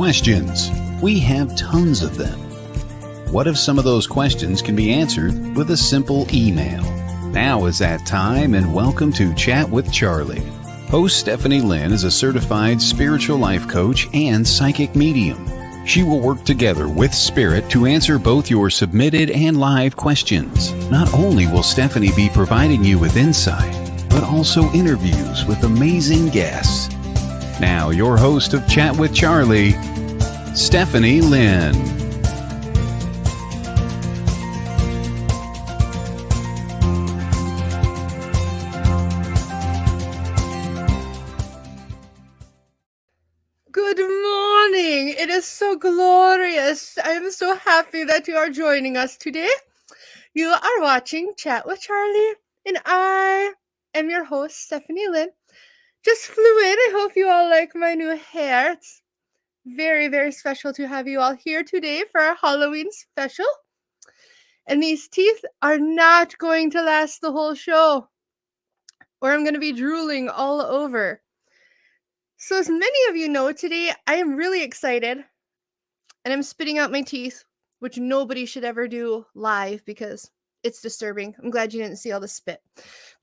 Questions. We have tons of them. What if some of those questions can be answered with a simple email? Now is that time, and welcome to Chat with Charlie. Host Stephanie Lynn is a certified spiritual life coach and psychic medium. She will work together with Spirit to answer both your submitted and live questions. Not only will Stephanie be providing you with insight, but also interviews with amazing guests. Now, your host of Chat with Charlie, Stephanie Lynn. Good morning. It is so glorious. I am so happy that you are joining us today. You are watching Chat with Charlie, and I am your host, Stephanie Lynn. Just flew in. I hope you all like my new hair. It's very, very special to have you all here today for our Halloween special. And these teeth are not going to last the whole show, or I'm going to be drooling all over. So as many of you know, today I am really excited, and I'm spitting out my teeth, which nobody should ever do live because it's disturbing. I'm glad you didn't see all the spit.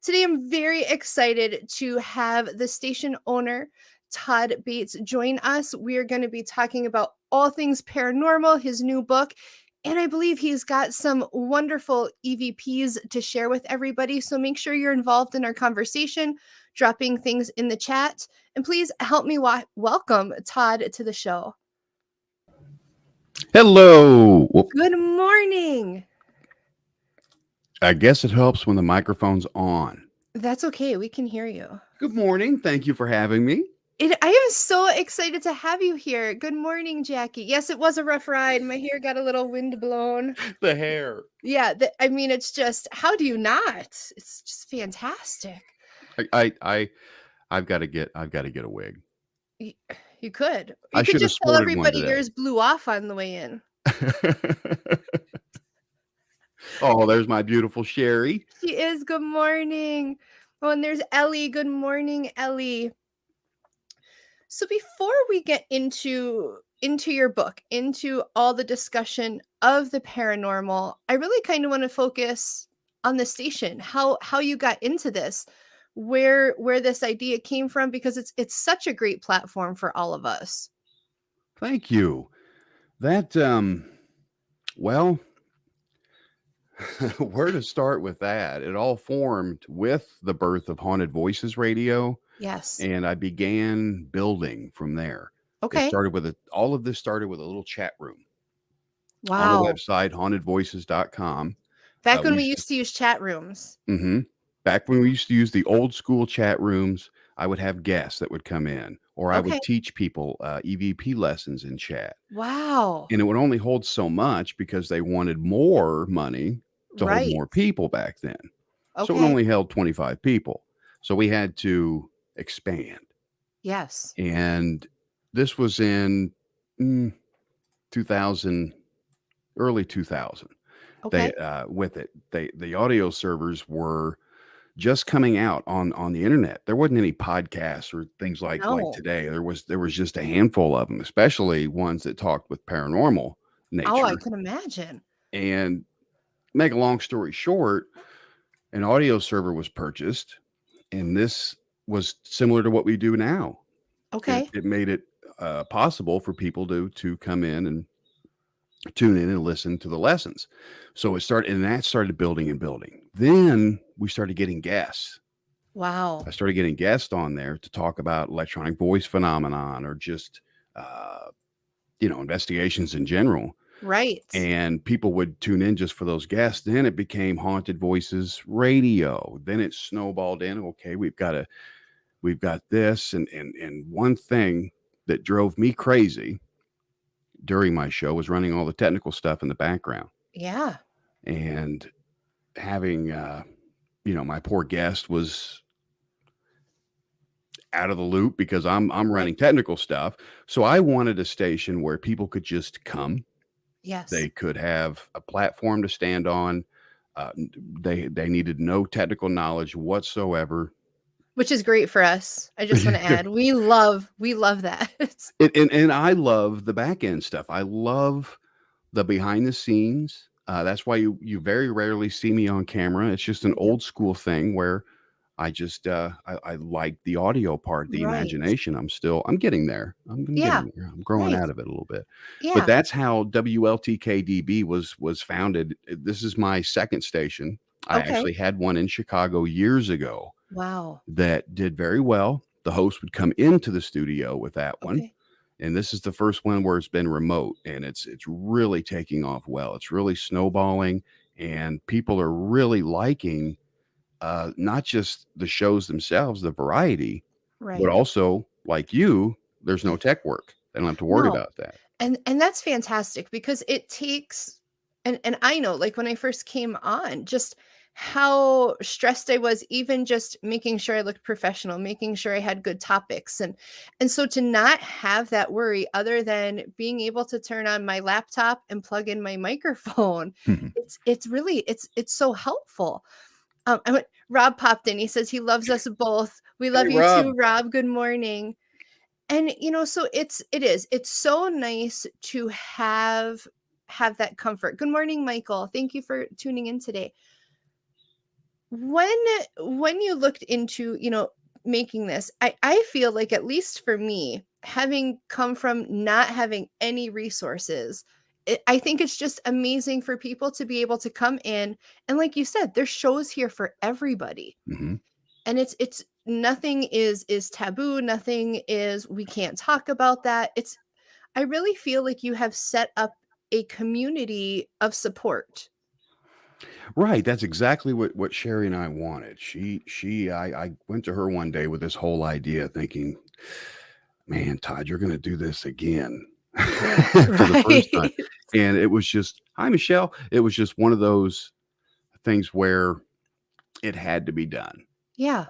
Today I'm very excited to have the station owner, Todd Bates, join us. We are going to be talking about all things paranormal, his new book, and I believe he's got some wonderful EVPs to share with everybody. So make sure you're involved in our conversation, dropping things in the chat, and please help me welcome Todd to the show. Hello. Good morning. I guess it helps when the microphone's on. That's okay. We can hear you. Good morning. Thank you for having me. I am so excited to have you here. Good morning, Jackie. Yes, it was a rough ride. My hair got a little wind blown. The hair. Yeah, it's just, how do you not? It's just fantastic. I've got to get a wig. You could. I should have just tell sported everybody one today. yours blew off on the way in. Oh, there's my beautiful Sherry. She is. Good morning. Oh, and there's Ellie. Good morning, Ellie. So before we get into your book, into all the discussion of the paranormal, I really kind of want to focus on the station, how you got into this, where this idea came from, because it's such a great platform for all of us. Thank you. That well, where to start with that? It all formed with the birth of Haunted Voices Radio. Yes. And I began building from there. Okay. All of this started with a little chat room. Wow. On the website, hauntedvoices.com. Back when we used to use chat rooms. Mm-hmm. Back when we used to use the old school chat rooms, I would have guests that would come in, or I would teach people EVP lessons in chat. Wow. And it would only hold so much because they wanted more money to hold more people back then. Okay. So it only held 25 people. So we had to expand. Yes. And this was in 2000, early 2000. Okay. The audio servers were just coming out on the internet. There wasn't any podcasts or things like today. There was just a handful of them, especially ones that talked with paranormal nature. Oh, I can imagine. And make a long story short, an audio server was purchased, and this was similar to what we do now. Okay. It made it possible for people to come in and tune in and listen to the lessons. So it started building and building. Then we started getting guests. Wow. I started getting guests on there to talk about electronic voice phenomenon, or just, investigations in general. Right. And people would tune in just for those guests. Then it became Haunted Voices Radio. Then it snowballed in. Okay, we've got this. And one thing that drove me crazy during my show was running all the technical stuff in the background. Yeah. And having, my poor guest was out of the loop because I'm running technical stuff. So I wanted a station where people could just come. Yes. They could have a platform to stand on. They needed no technical knowledge whatsoever. which is great for us. I just want to add, we love that. And I love the back end stuff. I love the behind the scenes. That's why you very rarely see me on camera. It's just an Yep. old school thing where I like the audio part, the Right. imagination. I'm getting there. I'm Yeah. getting there. I'm growing Right. out of it a little bit. But Yeah. that's how WLTK-DB was founded. This is my second station. I Okay. actually had one in Chicago years ago Wow. that did very well. The host would come into the studio with that one. Okay. And this is the first one where it's been remote, and it's really taking off well. It's really snowballing, and people are really liking not just the shows themselves, the variety, but Right. also like you, there's no tech work. They don't have to worry No. about that. And that's fantastic because it takes, and I know, like, when I first came on, just how stressed I was, even just making sure I looked professional, making sure I had good topics. And so to not have that worry other than being able to turn on my laptop and plug in my microphone, it's really it's so helpful. Rob popped in. He says he loves us both. We Hey, love you Rob. too, Rob. Good morning. And so it's so nice to have that comfort. Good morning, Michael. Thank you for tuning in today. When when you looked into, making this, I feel like, at least for me, having come from not having any resources, I think it's just amazing for people to be able to come in, and like you said, there's shows here for everybody. Hmm. And it's nothing is taboo, nothing is, we can't talk about that. I really feel like you have set up a community of support. Right. That's exactly what Sherry and I wanted. I went to her one day with this whole idea thinking, man, Todd, you're going to do this again for the first time. Right. And it was just, hi, Michelle. It was just one of those things where it had to be done. Yeah.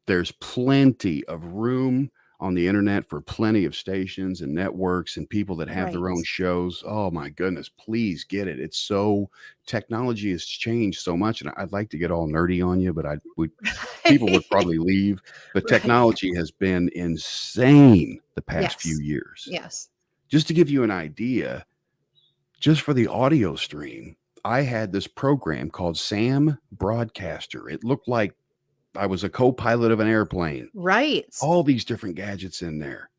There's plenty of room on the internet for plenty of stations and networks and people that have their own Right. shows. Oh my goodness, please get it. It's so technology has changed so much, and I'd like to get all nerdy on you, but people would Right. probably leave. But Right. technology has been insane the past few Yes. years. Yes. Just to give you an idea, just for the audio stream, I had this program called Sam Broadcaster. It looked like I was a co-pilot of an airplane. Right. All these different gadgets in there.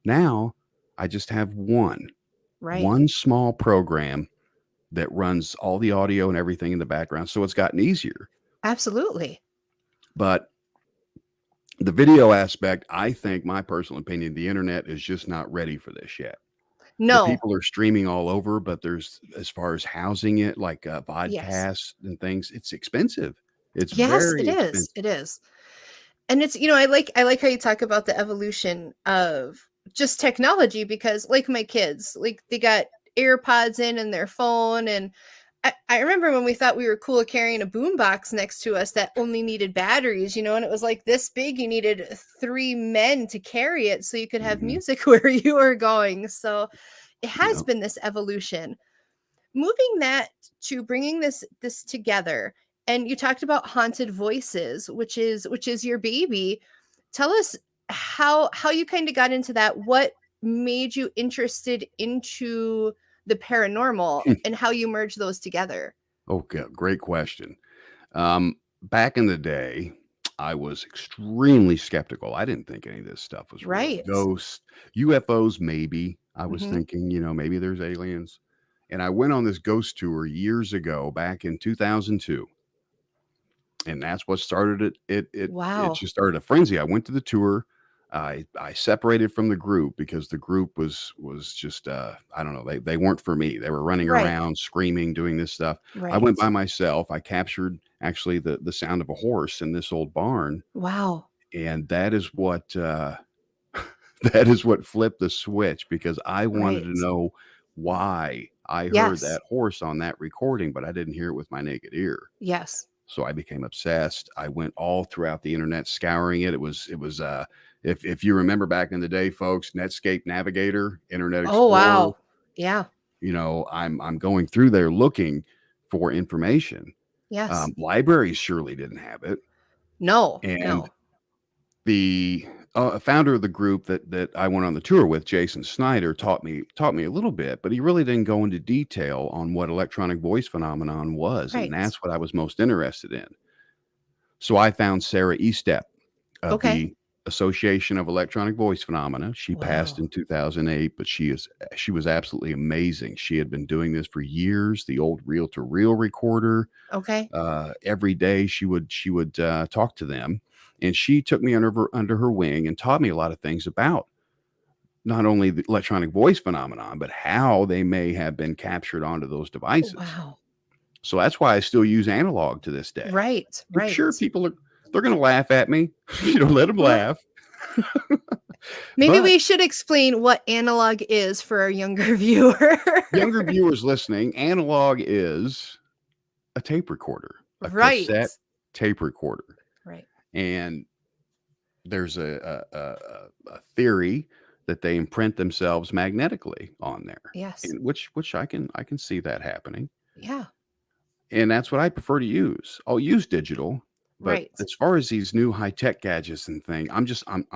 Now I just have Right. one small program that runs all the audio and everything in the background. So it's gotten easier. Absolutely. But the video aspect, I think, my personal opinion, the internet is just not ready for this yet. The No. people are streaming all over, but there's, as far as housing it, like Yes. podcasts and things, it's expensive. It's Yes, very it is. expensive. It is. And it's, I like how you talk about the evolution of just technology, because, like, my kids, like, they got AirPods in their phone. And I remember when we thought we were cool carrying a boombox next to us that only needed batteries, and it was like this big. You needed 3 men to carry it so you could have Mhm. music where you were going. So it has Yep. been this evolution. Moving that to bringing this together, and you talked about haunted voices, which is your baby. Tell us how you kind of got into that. What made you interested into the paranormal, and how you merge those together? Okay, great question. Back in the day, I was extremely skeptical. I didn't think any of this stuff was real. Right. Ghosts, UFOs, maybe. I was Hmm. thinking, maybe there's aliens. And I went on this ghost tour years ago, back in 2002. And that's what started it. It Wow. just started a frenzy. I went to the tour. I separated from the group because the group was just I don't know, they weren't for me. They were running Right. around screaming, doing this stuff. I went Right. by myself. I captured actually the sound of a horse in this old barn, Wow. and that is what that is what flipped the switch, because I wanted to Right. know why I heard Yes. that horse on that recording, but I didn't hear it with my naked ear. Yes. So I became obsessed. I went all throughout the internet scouring it. It was if you remember back in the day, folks, Netscape Navigator, Internet Oh, Explorer, wow. Yeah. I'm going through there looking for information. Yes. Libraries surely didn't have it. No. And No. the founder of the group that I went on the tour with, Jason Snyder, taught me a little bit, but he really didn't go into detail on what electronic voice phenomenon was, and Right. that's what I was most interested in. So I found Sarah Estep of Okay. the Association of Electronic Voice Phenomena. She passed Wow. in 2008, but she was absolutely amazing. She had been doing this for years. The old reel-to-reel recorder. Okay. Every day she would talk to them, and she took me under her wing and taught me a lot of things about not only the electronic voice phenomenon, but how they may have been captured onto those devices. Wow. So that's why I still use analog to this day. Right. I'm sure Right. they're going to laugh at me. Let them Well, laugh. maybe But we should explain what analog is for our younger viewer. younger viewers listening, analog is a tape recorder, a Right. cassette tape recorder, Right. and there's a theory that they imprint themselves magnetically on there, Yes. and which I can see that happening, Yeah. and that's what I prefer to use. I'll use digital, but Right. as far as these new high tech gadgets and thing, I'm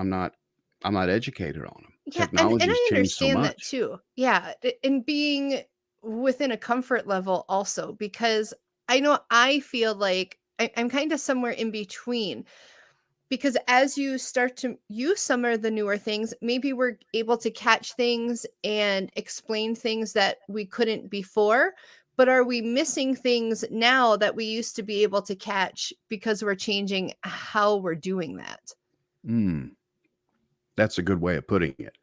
not educated on them. Yeah, and Technology's I changed so understand that much. too. Yeah, and being within a comfort level also, because I know I feel like I'm kind of somewhere in between, because as you start to use some of the newer things, maybe we're able to catch things and explain things that we couldn't before. But are we missing things now that we used to be able to catch because we're changing how we're doing that? Mm, that's a good way of putting it.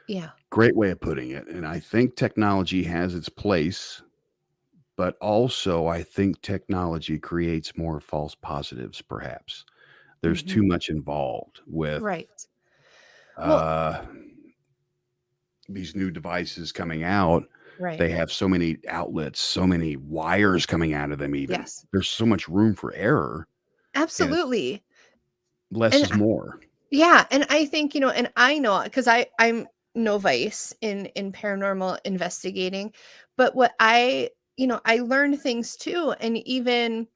Yeah. Great way of putting it. And I think technology has its place, but also I think technology creates more false positives, perhaps. There's too Hmm. much involved with Right. Well, uh, these new devices coming out. right. They have so many outlets, so many wires coming out of them, even. Yes. There's so much room for error, and it's Absolutely. less And is more. yeah, and I think, and I know because I'm novice in paranormal investigating, but what I learned things too, and even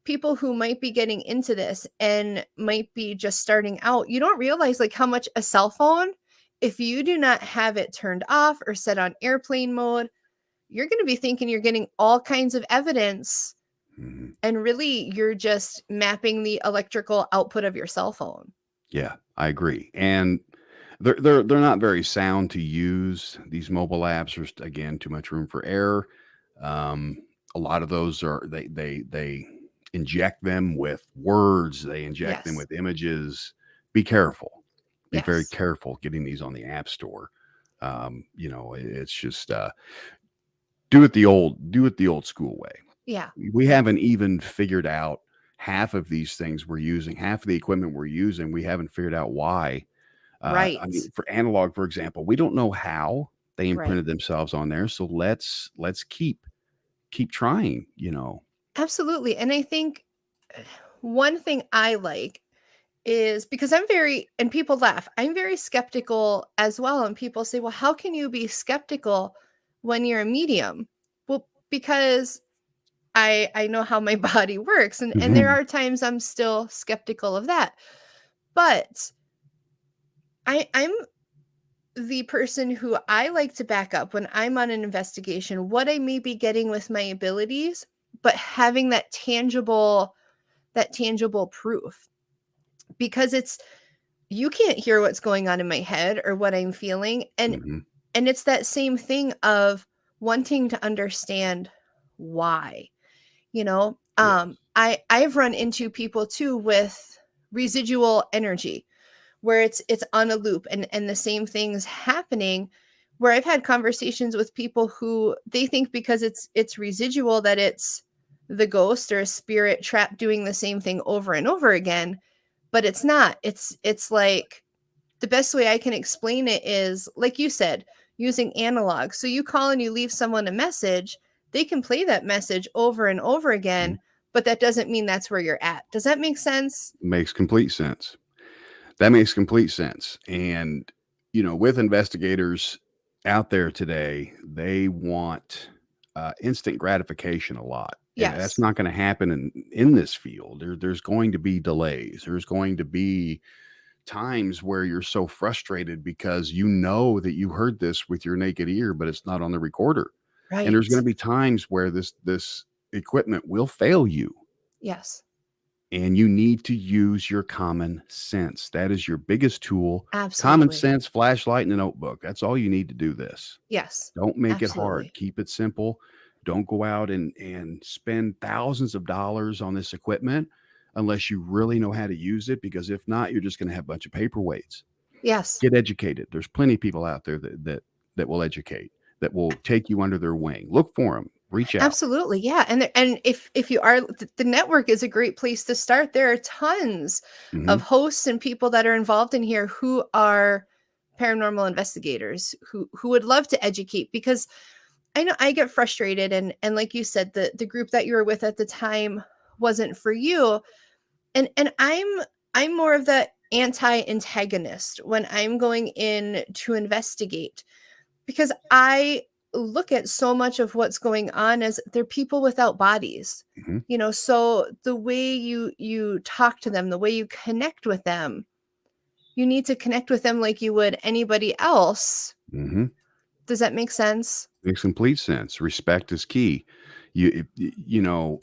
people who might be getting into this and might be just starting out, you don't realize like how much a cell phone, if you do not have it turned off or set on airplane mode, you're going to be thinking you're getting all kinds of evidence, Mhm. and really you're just mapping the electrical output of your cell phone. Yeah, I agree, and they're not very sound to use. These mobile apps are again too much room for error. Um, a lot of those are they inject them with words. They inject them Yes. with images. Be careful. Be very Yes. careful getting these on the app store. It's just do it the old school way. Yeah. We Yeah. haven't even figured out half of these things we're using, half of the equipment we're using. We haven't figured out why. I Right. mean, for analog, for example, we don't know how they Right. imprinted themselves on there. So let's keep trying. Absolutely. And I think one thing I like is because I'm very, and people laugh, I'm very skeptical as well. And people say, well, how can you be skeptical when you're a medium? Well, because I know how my body works. And there Mhm. are times I'm still skeptical of that. But I'm the person who I like to back up when I'm on an investigation, what I may be getting with my abilities, but having that tangible proof, because it's you can't hear what's going on in my head or what I'm feeling, Mhm. and it's that same thing of wanting to understand why, Yes. I've run into people too with residual energy where it's on a loop, and the same things happening, where I've had conversations with people who they think because it's residual that it's the ghost or a spirit trapped doing the same thing over and over again, but it's not. It's like the best way I can explain it is like you said, using analog. So you call and you leave someone a message, they can play that message over and over Mhm. again, but that doesn't mean that's where you're at. Does that make sense? Makes complete sense. That makes complete sense. And, with investigators out there today, they want instant gratification a lot. And that's Yes. not going to happen in this field. There's going to be delays. There's going to be times where you're so frustrated because you know that you heard this with your naked ear, but it's not on the recorder. And there's going Right. to be times where this equipment will fail you, Yes. and you need to use your common sense. That is your biggest tool. Common Absolutely. sense, flashlight, and a notebook. That's all you need to do this. Yes. Don't make it hard. Absolutely. Keep it simple. Don't go out and spend thousands of dollars on this equipment unless you really know how to use it, because if not, you're just going to have a bunch of paperweights. Yes. Get educated. There's plenty of people out there that will educate, that will take you under their wing. Look for them. Reach out. Absolutely. Yeah. And if you are, the network is a great place to start. There are tons of Mhm. hosts and people that are involved in here who are paranormal investigators who would love to educate, because I know I get frustrated, and like you said, the group that you were with at the time wasn't for you. And I'm more of the anti-antagonist when I'm going in to investigate, because I look at so much of what's going on as they're people without bodies. Mhm. So the way you talk to them, the way you connect with them, you need to connect with them like you would anybody else. Mhm. Does that make sense? Makes complete sense. Respect is key. You know,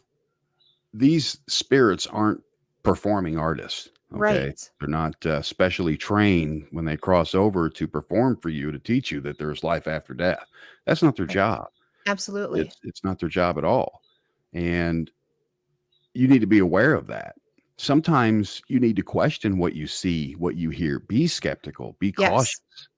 these spirits aren't performing artists. Okay. Right. They're not specially trained when they cross over to perform for you, to teach you that there's life after death. That's not their Right. job. Absolutely. It's not their job at all. And you need to be aware of that. Sometimes you need to question what you see, what you hear. Be skeptical, be cautious, Yes.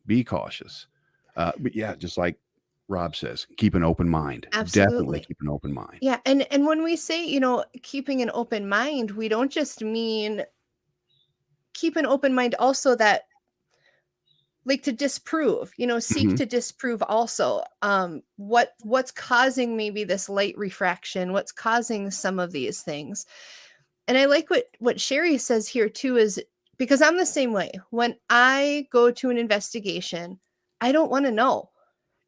be cautious. But yeah, just like Rob says, keep an open mind. Definitely Absolutely. keep an open mind. Yeah, and when we say, keeping an open mind, we don't just mean keep an open mind also that, like, to disprove, seek Mhm. to disprove also what's causing maybe this light refraction, what's causing some of these things. And I like what Sherry says here too, is because I'm the same way. When I go to an investigation, I don't want to know.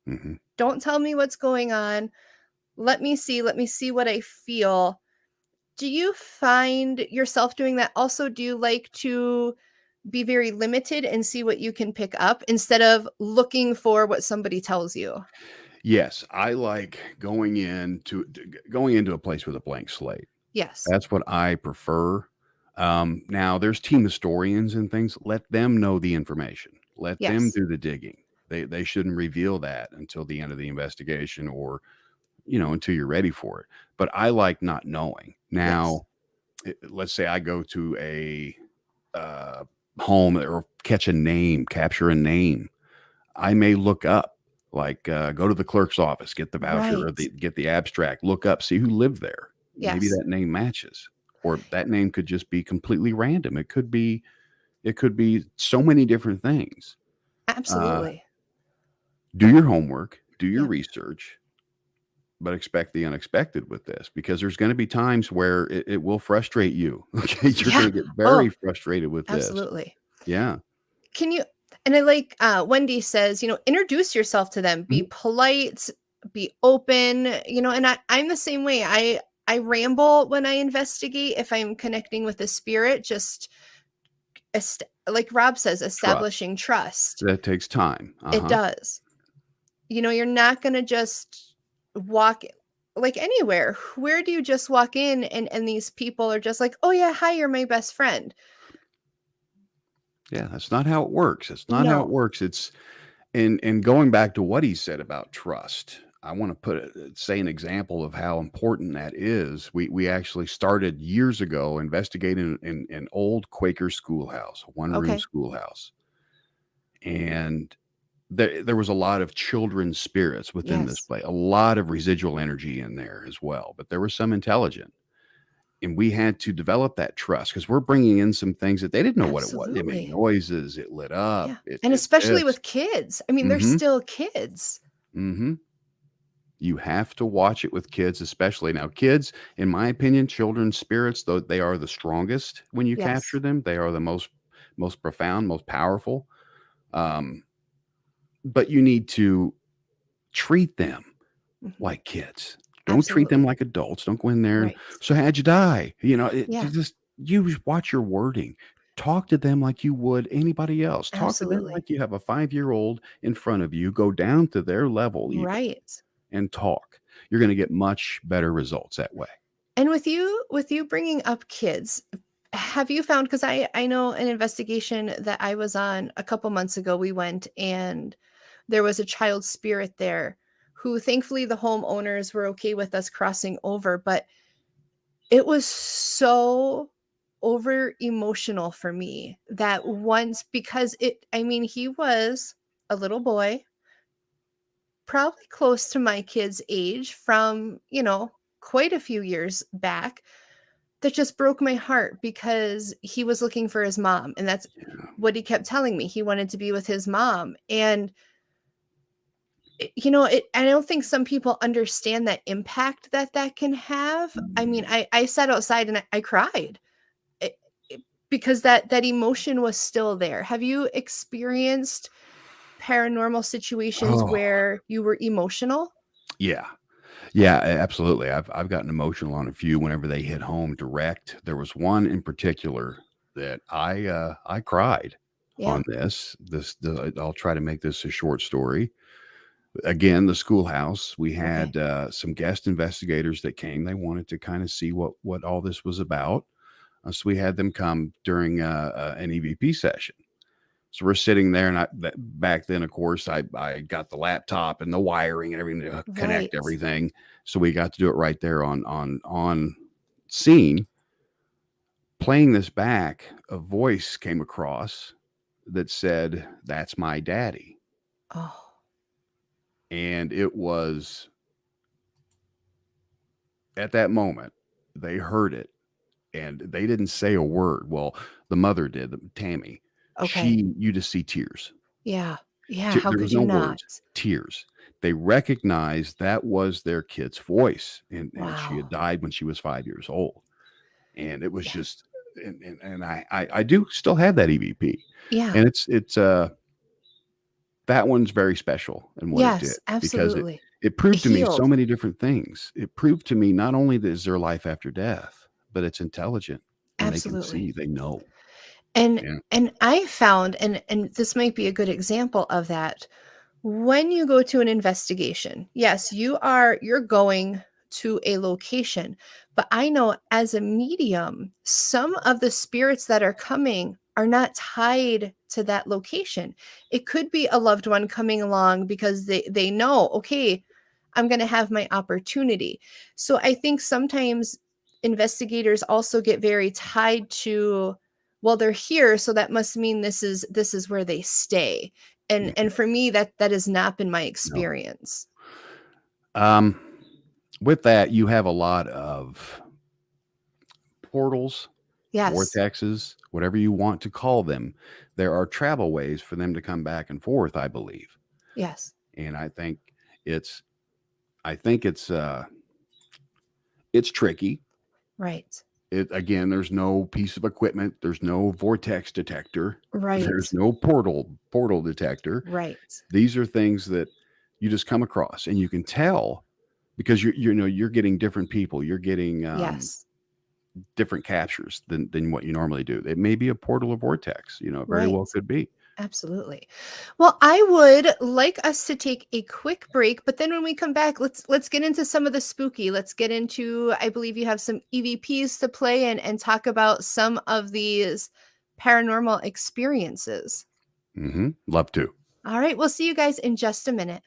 Mhm. Don't tell me what's going on. Let me see what I feel. Do you find yourself doing that? Also, do you like to be very limited and see what you can pick up instead of looking for what somebody tells you? Yes, I like going into a place with a blank slate. Yes. That's what I prefer. Now there's team historians and things. Let them know the information. Let them Yes. do the digging. They shouldn't reveal that until the end of the investigation, or until you're ready for it. But I like not knowing. Yes. Now, let's say I go to a uh, home, or capture a name. I may look up, like, go to the clerk's office, get the voucher, or Right. get the abstract, look up, see who lived there. Maybe Yes. that name matches, or that name could just be completely random. It could be so many different things. Uh, Absolutely. do your homework, do your Yep. research, but expect the unexpected with this, because there's going to be times where it will frustrate you. Okay, you're Yeah. going to get very Oh, frustrated with this. absolutely. Yeah. Can you and I like Wendy says, introduce yourself to them, be Mhm. polite, be open, and I'm the same way. I ramble when I investigate if I'm connecting with a spirit, just like Rob says, Trust. establishing trust. That takes time. It Uh-huh. does. You're not going to just walk like anywhere. Where do you just walk in and these people are just like, "Oh yeah, hi, you're my best friend." Yeah, that's not how it works. It's not how it No. works. It's and going back to what he said about trust, I want to say an example of how important that is. We actually started years ago investigating in an old Quaker schoolhouse, a one-room Okay. schoolhouse. And there was a lot of children's spirits within this Yes. place, a lot of residual energy in there as well, but there was some intelligent. And we had to develop that trust, because we're bringing in some things that they didn't know what it was. It made Absolutely. noises, it lit up, Yeah. it And did especially this. with kids. I mean, they're Mhm, still kids. mhm. You have to watch it with kids, especially. Now, kids, in my opinion, children's spirits, though they are the strongest when you capture Yes. them. They are the most profound, most powerful. Um, but you need to treat them Mhm. like kids. Don't treat them Absolutely. like adults. Don't go in there and, Right. "So how'd you die?" You Yeah. just you just watch your wording. talk to them like you would anybody else. Talk to them Absolutely. like you have a 5-year-old in front of you. Go down to their level even Right. and talk. You're going to get much better results that way. And with you bringing up kids, have you found, because I know an investigation that I was on a couple months ago, we went and there was a child spirit there who thankfully the homeowners were okay with us crossing over, but it was so over emotional for me that once, because he was a little boy, probably close to my kid's age from, quite a few years back, that just broke my heart because he was looking for his mom. And that's what he kept telling me. He wanted to be with his mom. And, I don't think some people understand that impact that can have. I sat outside and I cried because that emotion was still there. Have you experienced paranormal situations Oh, where you were emotional? yeah. Yeah, absolutely. I've gotten emotional on a few whenever they hit home direct. There was one in particular that I cried Yeah. on I'll try to make this a short story. Again, the schoolhouse, we had some guest investigators that came. They wanted to kind of see what all this was about. So we had them come during an EVP session. So we're sitting there, and back then, of course, I got the laptop and the wiring and everything to connect Right. everything. So we got to do it right there on scene. Playing this back, a voice came across that said, "That's my daddy," Oh, and it was at that moment they heard it, and they didn't say a word. Well, the mother did, Tammy. okay. You just see tears. Yeah. Yeah. How There could was you no not? words, tears. They recognized that was their kid's voice, and she had Wow. died when she was 5 years old, and it was Yeah. just, and I do still have that EVP, Yeah. and it's that one's very special in what it did, Yes, because absolutely. it proved to me so Healed. many different things. It proved to me not only that is there life after death, but it's intelligent, and they can Absolutely. see, they know. And Yeah. and I found, and this might be a good example of that. When you go to an investigation, yes, you're going to a location, but I know as a medium, some of the spirits that are coming are not tied to that location. It could be a loved one coming along because they know, okay, I'm going to have my opportunity. So I think sometimes investigators also get very tied to, well, they're here, so that must mean this is where they stay. And for me, that has not been my No. experience. With that, you have a lot of portals, Yes. vortexes, whatever you want to call them. There are travel ways for them to come back and forth, I believe. Yes. And it's I think it's tricky. Right. Again, there's no piece of equipment, there's no vortex detector, there's Right. no portal detector. Right. These are things that you just come across, and you can tell because you're getting different people, you're getting Yes. different captures than what you normally do. It may be a portal or vortex, it very well Right. could be. Absolutely. Well, I would like us to take a quick break, but then when we come back, let's get into some of the spooky. Let's get into, I believe you have some EVPs to play and talk about some of these paranormal experiences. Love to. All right, we'll see you guys in just a minute.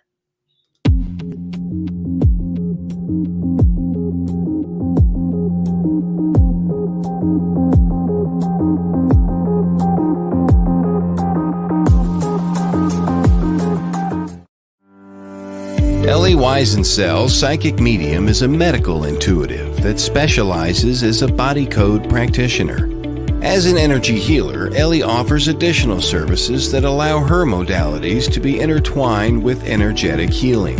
Ellie Weisensel's psychic medium is a medical intuitive that specializes as a body code practitioner. As an energy healer, Ellie offers additional services that allow her modalities to be intertwined with energetic healing.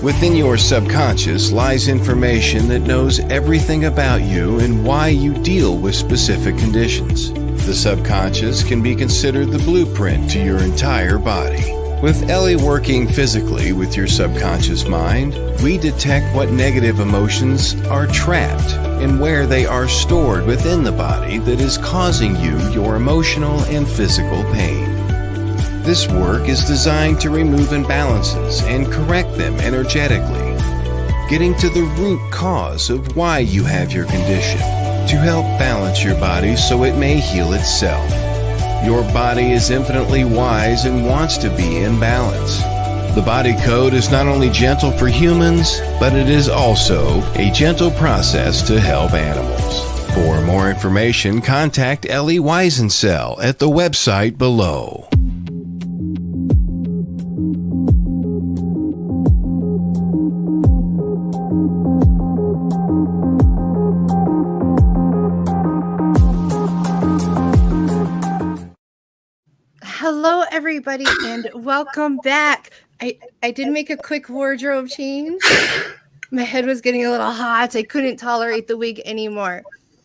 Within your subconscious lies information that knows everything about you and why you deal with specific conditions. The subconscious can be considered the blueprint to your entire body. With Ellie working physically with your subconscious mind, we detect what negative emotions are trapped and where they are stored within the body that is causing you your emotional and physical pain. This work is designed to remove imbalances and correct them energetically, getting to the root cause of why you have your condition, to help balance your body so it may heal itself. Your body is infinitely wise and wants to be in balance. The body code is not only gentle for humans, but it is also a gentle process to help animals. For more information, contact Ellie Weisensell at the website below. Hello, everybody, and welcome back. I did make a quick wardrobe change. My head was getting a little hot. I couldn't tolerate the wig anymore.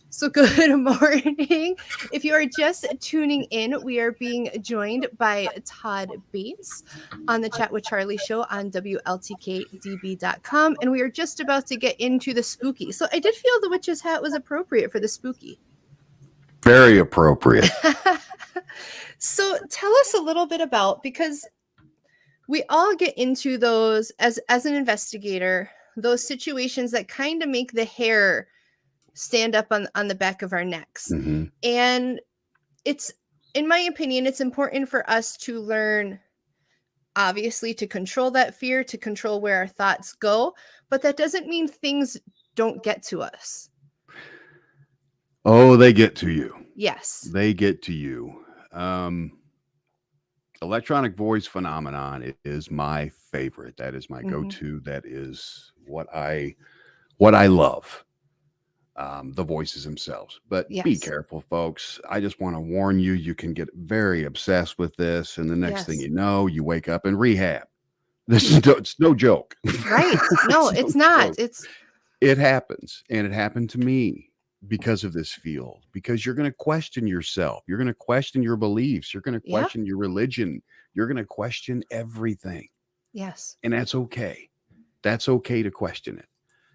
So good morning. If you are just tuning in, we are being joined by Todd Bates on the Chat with Charlie show on WLTK-DB.com, and we are just about to get into the spooky. So I did feel the witch's hat was appropriate for the spooky. Very appropriate. So tell us a little bit about, because we all get into those as an investigator, those situations that kind of make the hair stand up on the back of our necks. Mm-hmm. And it's, in my opinion, it's important for us to learn, obviously, to control that fear, to control where our thoughts go, but that doesn't mean things don't get to us. Oh, they get to you. Yes. They get to you. Electronic voice phenomenon is my favorite. That is my go-to. That is what I love. The voices themselves. But be careful, folks. I just want to warn you, you can get very obsessed with this, and the next thing you know, you wake up in rehab. It's no joke. Right. No, it's not. Joke. It happens, and it happened to me. Because of this field, because you're going to question yourself, you're going to question your beliefs, you're going to question your religion, you're going to question everything. Yes. And that's okay. That's okay to question it.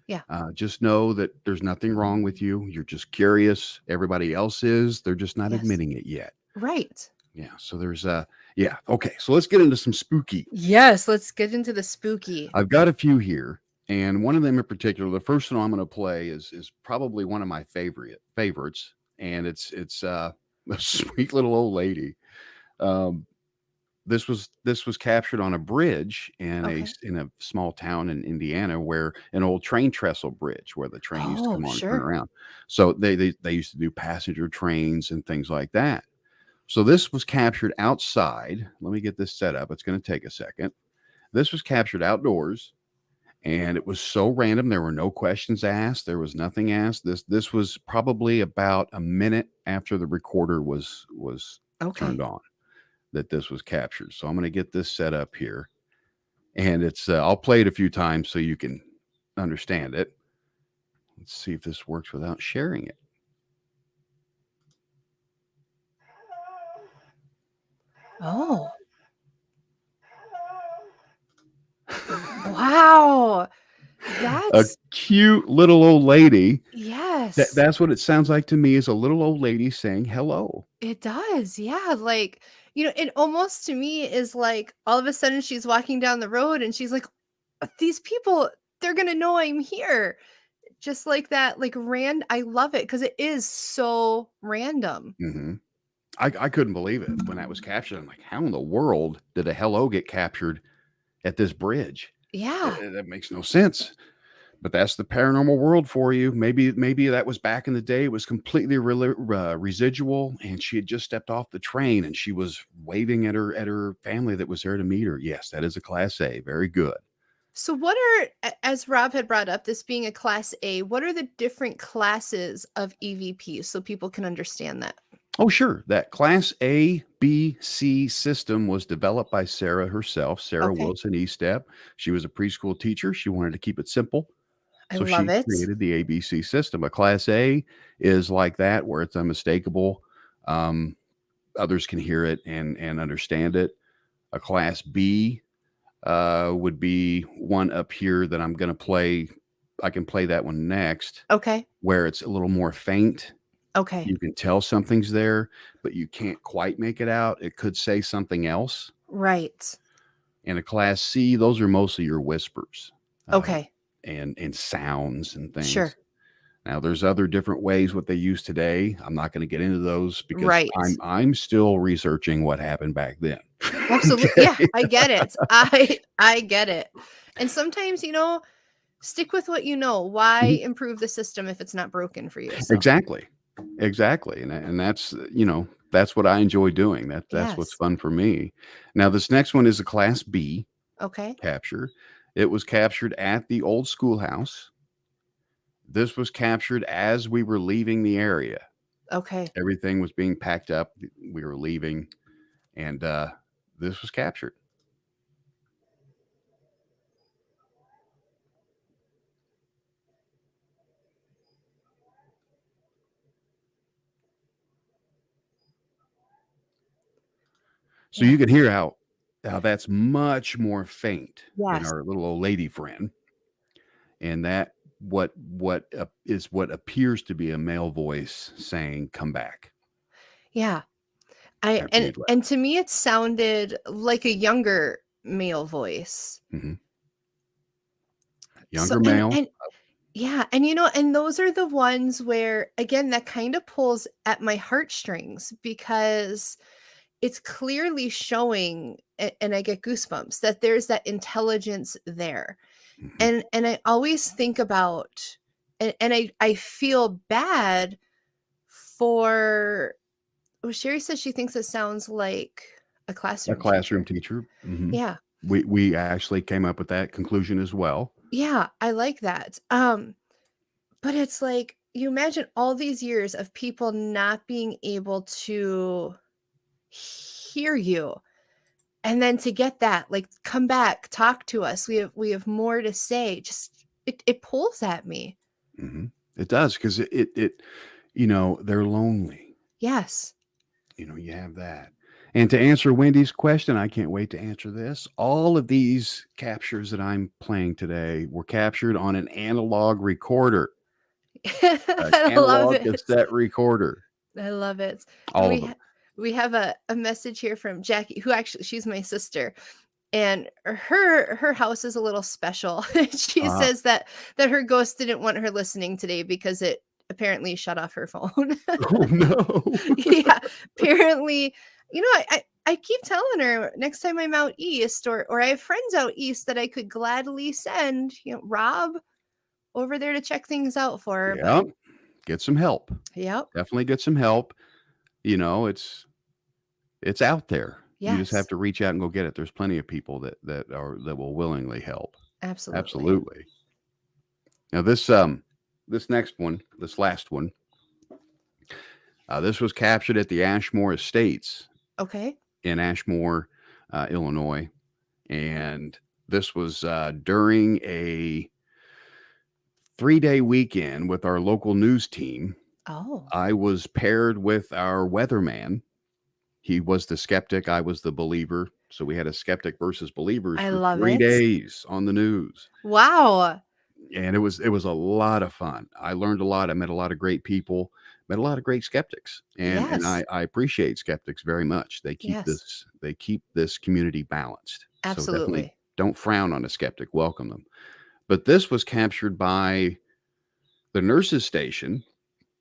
Yeah. Just know that there's nothing wrong with you. You're just curious. Everybody else is. They're just not admitting it yet. Right. Yeah. So there's okay. So let's get into some spooky. Yes. Let's get into the spooky. I've got a few here. And one of them in particular, the first one I'm going to play is probably one of my favorites, and it's a sweet little old lady. This was captured on a bridge in a small town in Indiana, where an old train trestle bridge where the train used to come on and turn around. So they used to do passenger trains and things like that. So this was captured outside. Let me get this set up. It's going to take a second. This was captured outdoors. And it was so random. There were no questions asked. There was nothing asked. This was probably about a minute after the recorder was turned on that this was captured. So I'm going to get this set up here. And it's I'll play it a few times so you can understand it. Let's see if this works without sharing it. Oh. Wow. That's a cute little old lady. Yes. That's what it sounds like to me, is a little old lady saying hello. It does. Yeah. Like, it almost to me is like all of a sudden she's walking down the road and she's like, these people, they're going to know I'm here. Just like that, like I love it because it is so random. Mm-hmm. I couldn't believe it when that was captured. I'm like, how in the world did a hello get captured at this bridge? Yeah. That makes no sense. But that's the paranormal world for you. Maybe that was back in the day. It was completely residual, and she had just stepped off the train and she was waving at her family that was there to meet her. Yes, that is a Class A. Very good. So what are, as Rob had brought up, this being a Class A, what are the different classes of EVPs so people can understand that? Oh, sure. That Class A, B, C system was developed by Sarah herself, Sarah Wilson Estep. She was a preschool teacher. She wanted to keep it simple. I love it. She created the ABC system. A Class A is like that, where it's unmistakable. Others can hear it and understand it. A class B would be one up here that I'm going to play. I can play that one next, Okay. where it's a little more faint. Okay. You can tell something's there, but you can't quite make it out. It could say something else. Right. And a class C, those are mostly your whispers. Okay. And sounds and things. Sure. Now there's other different ways what they use today. I'm not going to get into those because Right. I'm still researching what happened back then. Absolutely. Okay? Yeah, I get it. I get it. And sometimes, stick with what you know. Why improve the system if it's not broken for you? So. Exactly. And that's, that's what I enjoy doing. That's what's Yes. fun for me. Now this next one is a class B Okay. capture. It was captured at the old schoolhouse. This was captured as we were leaving the area. Okay. Everything was being packed up. We were leaving, and this was captured. So you can hear how that's much more faint than Yes. our little old lady friend, and that what is what appears to be a male voice saying, "Come back." Yeah. After you'd left. And to me it sounded like a younger male voice. Mhm. So, Younger male. and yeah, and those are the ones where again that kind of pulls at my heartstrings because it's clearly showing and I get goosebumps that there's that intelligence there. Mhm. And I always think about and I feel bad for Sherry says she thinks it sounds like a A classroom classroom teacher. teacher. Mhm. Yeah. We actually came up with that conclusion as well. Yeah, I like that. But it's like you imagine all these years of people not being able to hear you. And then to get that, like, come back, talk to us. We have more to say. Just it pulls at me. Mhm. It does because it they're lonely. Yes. You have that. And to answer Wendy's question, I can't wait to answer this. All of these captures that I'm playing today were captured on an analog recorder, an I love analog it. cassette recorder. I love it. All we of them. we have a message here from Jackie, who actually she's my sister, and her house is a little special. She Uh, says that her ghost didn't want her listening today because it apparently shut off her phone. oh no. Yeah, apparently, I keep telling her next time I'm out east or I have friends out east that I could gladly send, Rob over there to check things out for her. Yeah. But Get some help. yep. Definitely get some help. It's out there. You just have Yes. to reach out and go get it. There's plenty of people that will willingly help. Absolutely. Absolutely. Now this next one, this last one, this was captured at the Ashmore Estates Okay. in Ashmore, Illinois, and this was during a 3-day weekend with our local news team. Oh. I was paired with our weatherman. He was the skeptic. I was the believer. So we had a skeptic versus believers I for love 3 it. days on the news. Wow. And it was a lot of fun. I learned a lot. I met a lot of great people, met a lot of great skeptics. And Yes. I appreciate skeptics very much. They keep Yes. this community balanced. So definitely Absolutely. don't frown on a skeptic, welcome them. But this was captured by the nurses station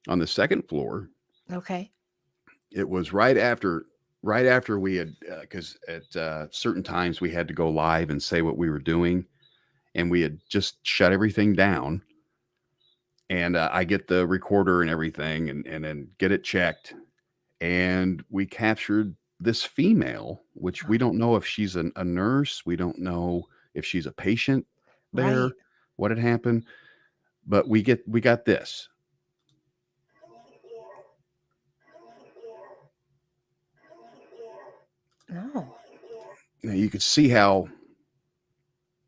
on the second floor. Okay. It was right after we had because at certain times we had to go live and say what we were doing, and we had just shut everything down. And I get the recorder and everything, and then get it checked, and we captured this female, which we don't know if she's a nurse, we don't know if she's a patient there, Right. what had happened, but we got this. Oh. Now you could see how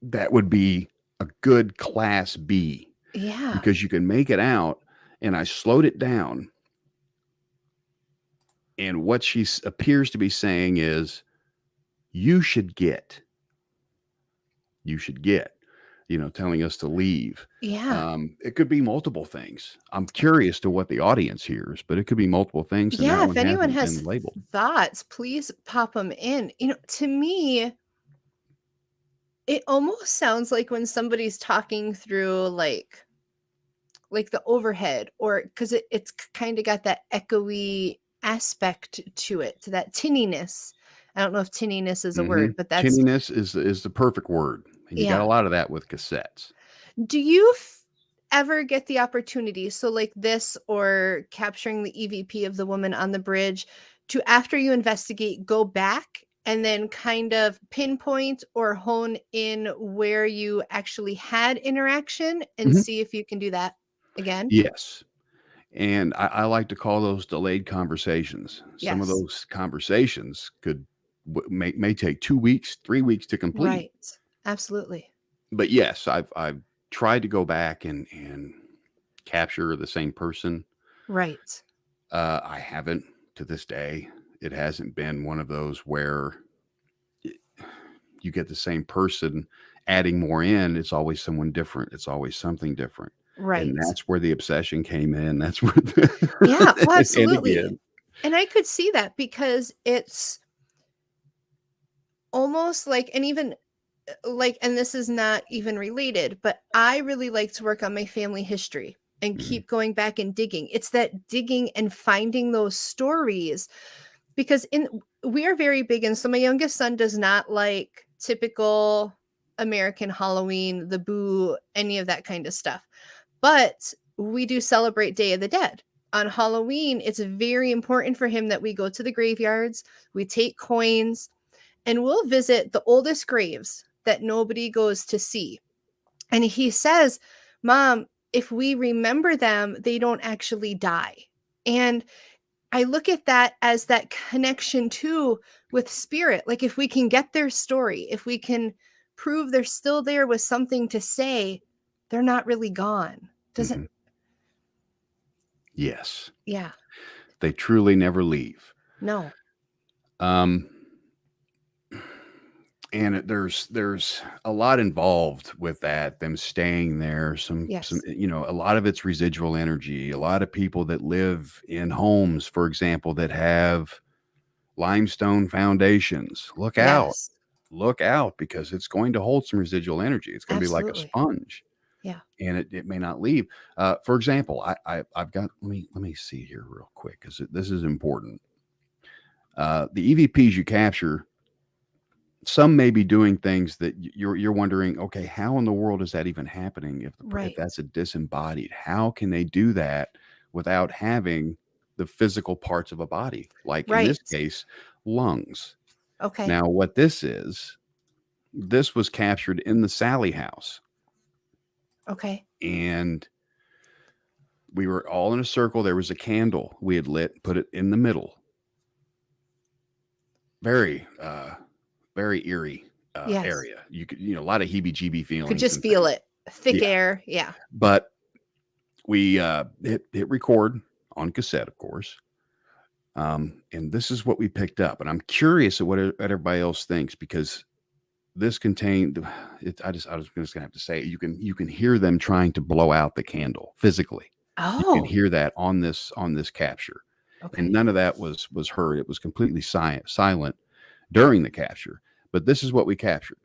that would be a good class B Yeah. because you can make it out. And I slowed it down. And what she appears to be saying is, you should get, telling us to leave. Yeah. It could be multiple things. I'm curious to what the audience hears, but it could be multiple things, and that Yeah, if one anyone hasn't has been labeled. thoughts, please pop them in. To me, it almost sounds like when somebody's talking through like the overhead, or because it's kind of got that echoey aspect to it, to that tinniness. I don't know if tinniness is a word, but that's Tinniness is the perfect word, and you got a yeah. lot of that with cassettes. Do you ever get the opportunity, so like this or capturing the EVP of the woman on the bridge, to after you investigate, go back and then kind of pinpoint or hone in where you actually had interaction and Mhm. see if you can do that again? Yes. And I like to call those delayed conversations. Some of Yes. those conversations could may take 2 weeks, 3 weeks to complete. Right. Absolutely. But yes, I've tried to go back and capture the same person. Right. I haven't to this day. It hasn't been one of those where you get the same person adding more in. It's always someone different. It's always something different. And Right. that's where the obsession came in. That's where Yeah. Oh, and absolutely. again. And I could see that because it's almost like, and even like, and this is not even related, but I really like to work on my family history and Mhm. keep going back and digging. It's that digging and finding those stories, because we are very big, and so my youngest son does not like typical American Halloween, the boo, any of that kind of stuff. But we do celebrate Day of the Dead. On Halloween, it's very important for him that we go to the graveyards, we take coins, and we'll visit the oldest graves that nobody goes to see. And he says, Mom, if we remember them, they don't actually die. And I look at that as that connection too with spirit. Like if we can get their story, if we can prove they're still there with something to say, they're not really gone. Doesn't, Mhm. Yes. yeah, They truly never leave. no, Um, and there's a lot involved with that, them staying there. Some, yes, a lot of it's residual energy. A lot of people that live in homes, for example, that have limestone foundations. yes, Look out, because it's going to hold some residual energy. It's going to be like a absolutely. sponge, Yeah, and it may not leave. For example, I've got, let me see here real quick, because this is important. The EVPs you capture, some may be doing things that you're wondering, okay, how in the world is that even happening? If right, that's a disembodied, how can they do that without having the physical parts of a body, like in this right. case, lungs? Okay, Now, what this was captured in the Sally house, okay. and we were all in a circle. There was a candle we had lit, put it in the middle. Very, very eerie Yes. area. You could, a lot of heebie-jeebie Could feelings just and feel things. it. Thick Yeah, air. Yeah. but we hit record on cassette, of course. And this is what we picked up, and I'm curious at what everybody else thinks, because this contained it. I was just gonna have to say, you can hear them trying to blow out the candle physically. You can Oh, hear that on this capture, and okay. none of that was heard. It was completely silent during the capture. But this is what we captured.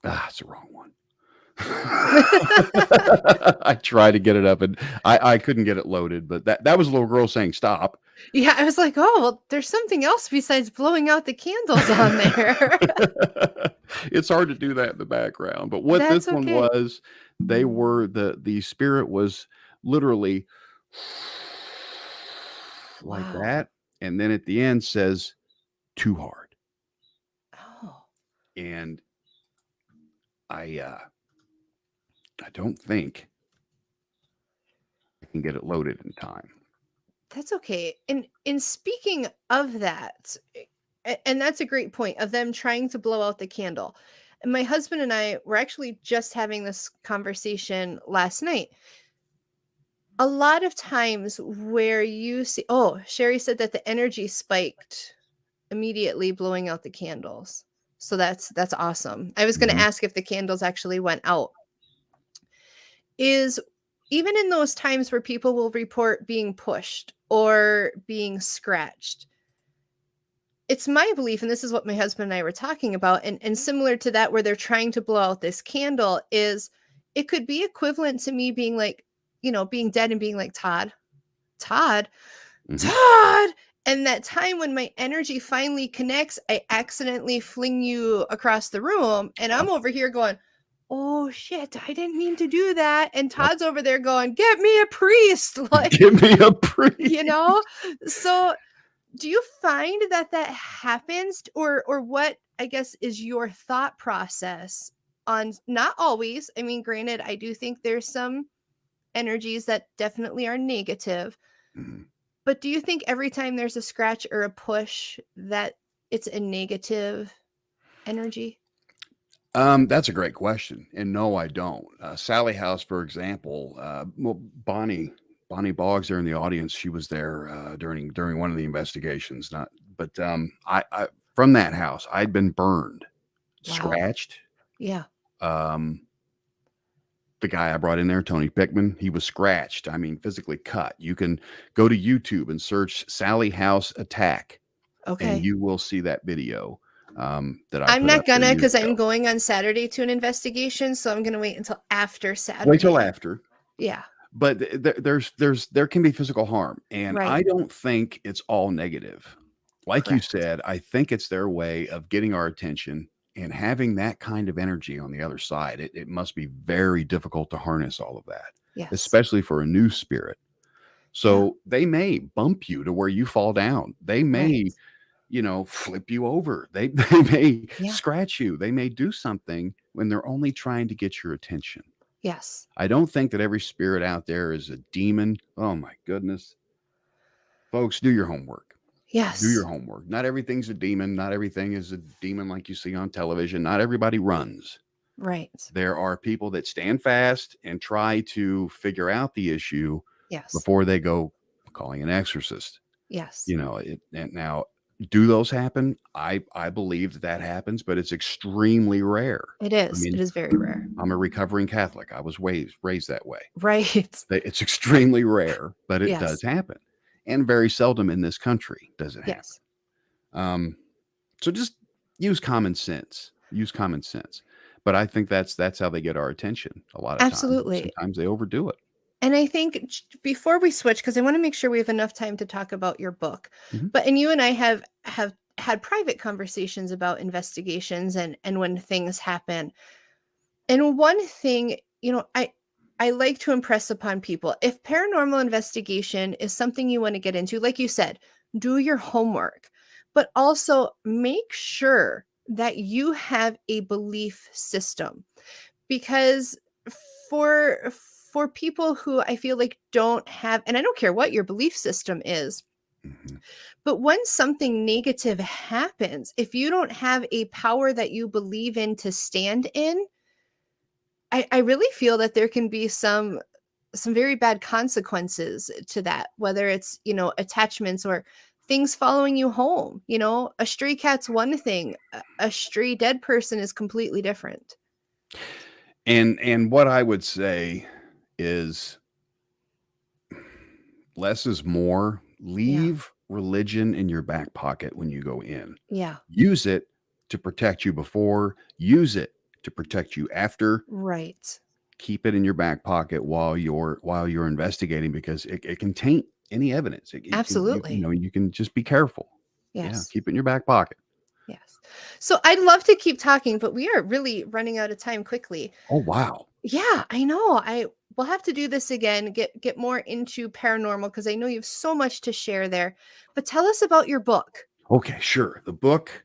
It's the wrong one. I tried to get it up, and I couldn't get it loaded. But that was a little girl saying stop. Yeah, I was like, "Oh, well, there's something else besides blowing out the candles on there." It's hard to do that in the background. But what this That's one okay. was, they were the spirit was literally like Wow. that, and then at the end says too hard. Oh, And I don't think I can get it loaded in time. that's okay. And in speaking of that, and that's a great point of them trying to blow out the candle. And my husband and I were actually just having this conversation last night. a lot of times where you see, oh, Sherry said that the energy spiked immediately blowing out the candles. So that's awesome. I was going to Mhm. ask if the candles actually went out. Is even in those times where people will report being pushed or being scratched, it's my belief, and this is what my husband and I were talking about, and similar to that, where they're trying to blow out this candle, is it could be equivalent to me being like, being dead and being like, Todd, Todd, Mhm. Todd. And that time when my energy finally connects, I accidentally fling you across the room, and I'm Yep. over here going, oh shit, I didn't mean to do that. And Yep. Todd's over there going, get me a priest. Like, Give me a priest. you know? So do you find that happens, or what, I guess, is your thought process on, not always, I mean, granted, I do think there's some energies that definitely are negative, Mhm. but do you think every time there's a scratch or a push that it's a negative energy? That's a great question, and no, I don't. Sally House, for example, well, Bonnie Boggs there in the audience. She was there during one of the investigations. Not, but I from that house, I'd been burned, Wow. scratched. Yeah. Um, the guy I brought in there, Tony Pickman, he was scratched. I mean, physically cut. You can go to YouTube and search Sally House attack, and Okay. you will see that video that I I'm put not up there gonna, years because I'm ago. going on Saturday to an investigation, so I'm gonna wait until after Wait till Saturday. after. Yeah. But there can be physical harm, and Right. I don't think it's all negative. Like you Correct. said, I think it's their way of getting our attention and having that kind of energy on the other side. It must be very difficult to harness all of that, Yes. especially for a new spirit. Yeah. So they may bump you to where you fall down. They Right. may, flip you over. They may Yeah. scratch you. They may do something when they're only trying to get your attention. Yes. I don't think that every spirit out there is a demon. Oh my goodness. Folks, do your homework. Do your Yes. homework. Not everything's a demon. Not everything is a demon like you see on television. Not everybody runs. Right. There are people that stand fast and try to figure out the issue Yes. before they go calling an exorcist. Yes. And now, do those happen? I believe that happens, but it's extremely rare. It I is. It mean, is very rare. I'm a recovering Catholic. I was raised that way. Right. It's extremely rare, but it does Yes. happen, and very seldom in this country does it happen. Yes. Um, so just use common sense. Use common sense. But I think that's how they get our attention a lot of times. Absolutely. Sometimes they overdo it. And I think before we switch, because I want to make sure we have enough time to talk about your book, Mhm. and you and I have had private conversations about investigations and when things happen. And one thing, I like to impress upon people, if paranormal investigation is something you want to get into, like you said, do your homework, but also make sure that you have a belief system, because for people who I feel like don't have, and I don't care what your belief system is, Mhm. but when something negative happens, if you don't have a power that you believe in to stand in, I really feel that there can be some very bad consequences to that, whether it's, attachments or things following you home. A stray cat's one thing, a stray dead person is completely different. And what I would say is less is more. Yeah. Leave religion in your back pocket when you go in. Yeah. Use it to protect you before, use it to protect you after. Right. Keep it in your back pocket while you're investigating, because it can taint any evidence. It can, Absolutely. you can just be careful. Yeah, Yes. keep it in your back pocket. Yes. So I'd love to keep talking, but we are really running out of time quickly. Oh wow. Yeah, I know. I will have to do this again, get more into paranormal, because I know you have so much to share there. But tell us about your book. Okay, sure. The book.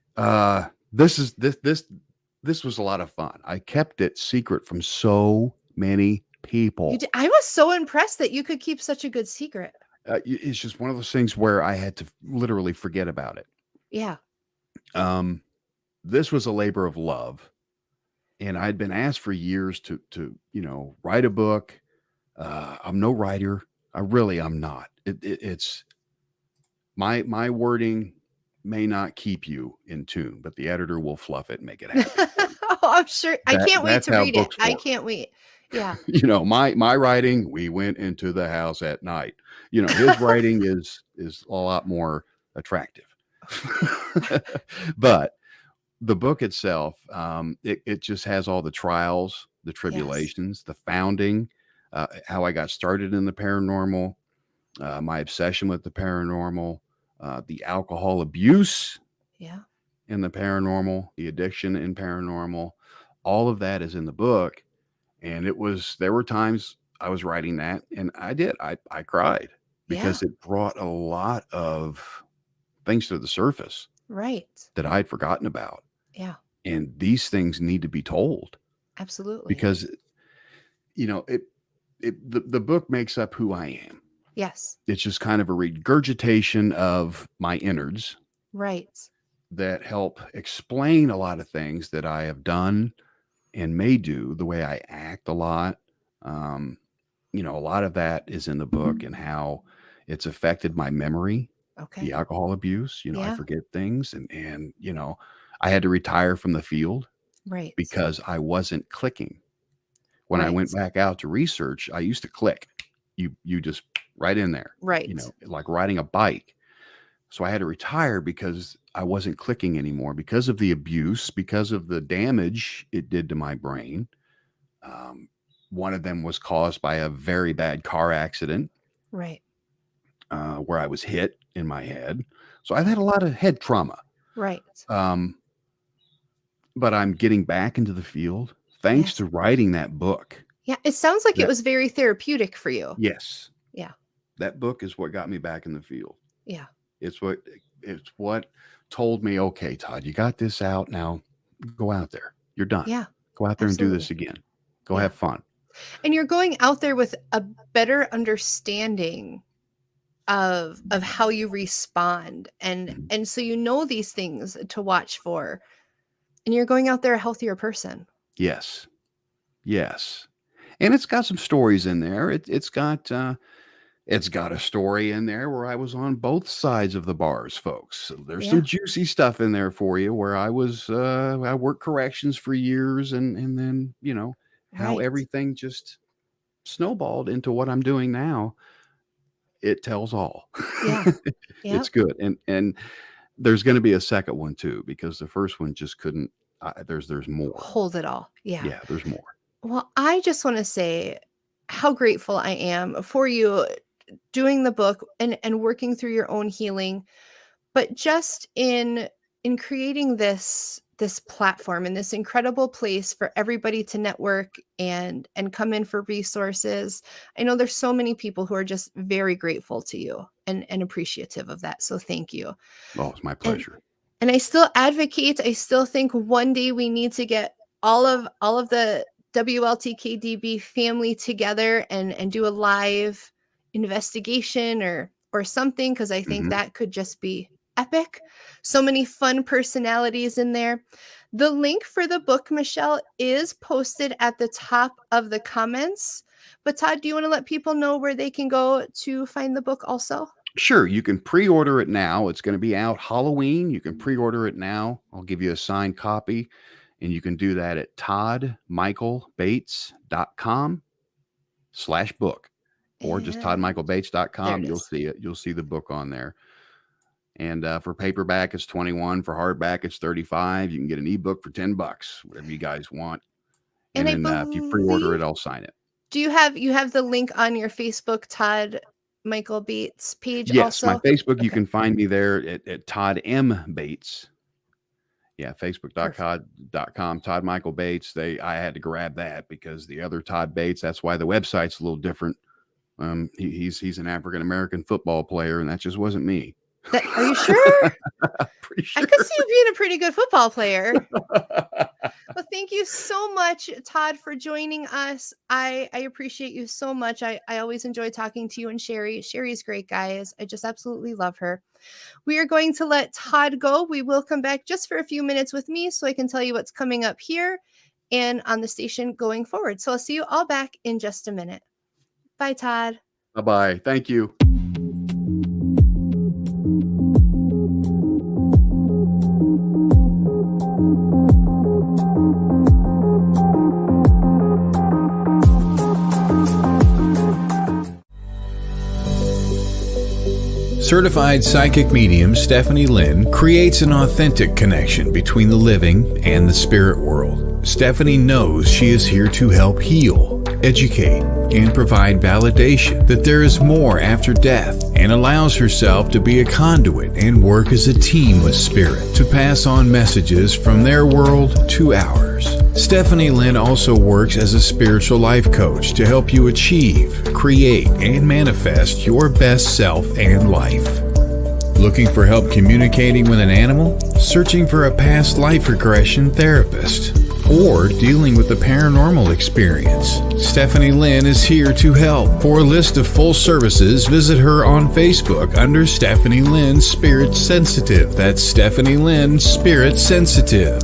This was a lot of fun. I kept it secret from so many people. I was so impressed that you could keep such a good secret. It's just one of those things where I had to literally forget about it. Yeah. Um, this was a labor of love, and I'd been asked for years to write a book. I'm no writer. I'm not. It's my wording may not keep you in tune, but the editor will fluff it and make it happy for you. Oh, I'm sure. I can't wait That's to how read it. books I work. can't wait. Yeah. My writing, we went into the house at night. His writing is a lot more attractive. But the book itself, it just has all the trials, the tribulations, the founding, how I got started in the paranormal, my obsession with the paranormal, the alcohol abuse Yeah. in the paranormal, the addiction in paranormal, all of that is in the book. And there were times I was writing that and I cried because it brought a lot of things to the surface Right. that I'd forgotten about. Yeah. And these things need to be told Absolutely. because, the book makes up who I am. Yes. It's just kind of a regurgitation of my innards Right. that help explain a lot of things that I have done and may do, the way I act a lot. A lot of that is in the book and how it's affected my memory, Okay. the alcohol abuse. I Yeah. forget things and I had to retire from the field Right. because I wasn't clicking. When I Right. went back out to research, I used to click. You just right in there, Right. like riding a bike. So I had to retire because I wasn't clicking anymore because of the abuse, because of the damage it did to my brain. One of them was caused by a very bad car accident Right. where I was hit in my head. So I've had a lot of head trauma. Right. But I'm getting back into the field thanks to writing that book. Yeah. It sounds like it was very therapeutic for you. Yes. Yeah. That book is what got me back in the field. Yeah. It's what told me, okay, Todd, you got this out. Now go out there. You're done. Yeah. Go out there and do this Absolutely. again. Go have fun. And you're going out there with a better understanding of how you respond and so these things to watch for, and you're going out there a healthier person. Yes. And it's got some stories in there. It's got a story in there where I was on both sides of the bars, folks. So there's some juicy stuff in there for you where I worked corrections for years and then, how everything just snowballed into what I'm doing now. It tells all. Yeah. It's good. And there's going to be a second one too, because the first one just couldn't, there's more. Hold it all. Yeah, there's more. Well, I just want to say how grateful I am for you doing the book and working through your own healing, but just in creating this platform and this incredible place for everybody to network and come in for resources. I know there's so many people who are just very grateful to you and appreciative of that. So thank you. Oh, it's my pleasure. And I still advocate. I still think one day we need to get all of the WLTK-DB family together and do a live investigation or something, because I think that could just be epic. So many fun personalities in there. The link for the book, Michelle, is posted at the top of the comments. But Todd, do you want to let people know where they can go to find the book also? Sure. You can pre-order it now. It's going to be out Halloween. You can pre-order it now. I'll give you a signed copy. And you can do that at toddmichaelbates.com/book or just toddmichaelbates.com. You'll see it. You'll see the book on there. And for paperback, it's $21. For hardback, it's $35. You can get an ebook for $10, whatever you guys want. And then if you pre-order it, I'll sign it. Do you have the link on your Facebook, Todd Michael Bates page? Yes, also? My Facebook, you can find me there at Todd M. Bates. Yeah, facebook.com, Todd Michael Bates. I had to grab that because the other Todd Bates, that's why the website's a little different. He's an African-American football player, and that just wasn't me. Are you sure? Pretty sure. I could see you being a pretty good football player. Well, thank you so much, Todd, for joining us. I appreciate you so much. I always enjoy talking to you and Sherry. Sherry's great, guys. I just absolutely love her. We are going to let Todd go. We will come back just for a few minutes with me so I can tell you what's coming up here and on the station going forward. So I'll see you all back in just a minute. Bye, Todd. Bye-bye. Thank you. Certified psychic medium Stephanie Lynn creates an authentic connection between the living and the spirit world. Stephanie knows she is here to help heal, educate, and provide validation that there is more after death, and allows herself to be a conduit and work as a team with spirit to pass on messages from their world to ours. Stephanie Lynn also works as a spiritual life coach to help you achieve, create, and manifest your best self and life. Looking for help communicating with an animal? Searching for a past life regression therapist? Or dealing with a paranormal experience? Stephanie Lynn is here to help. For a list of full services, visit her on Facebook under Stephanie Lynn Spirit Sensitive. That's Stephanie Lynn Spirit Sensitive.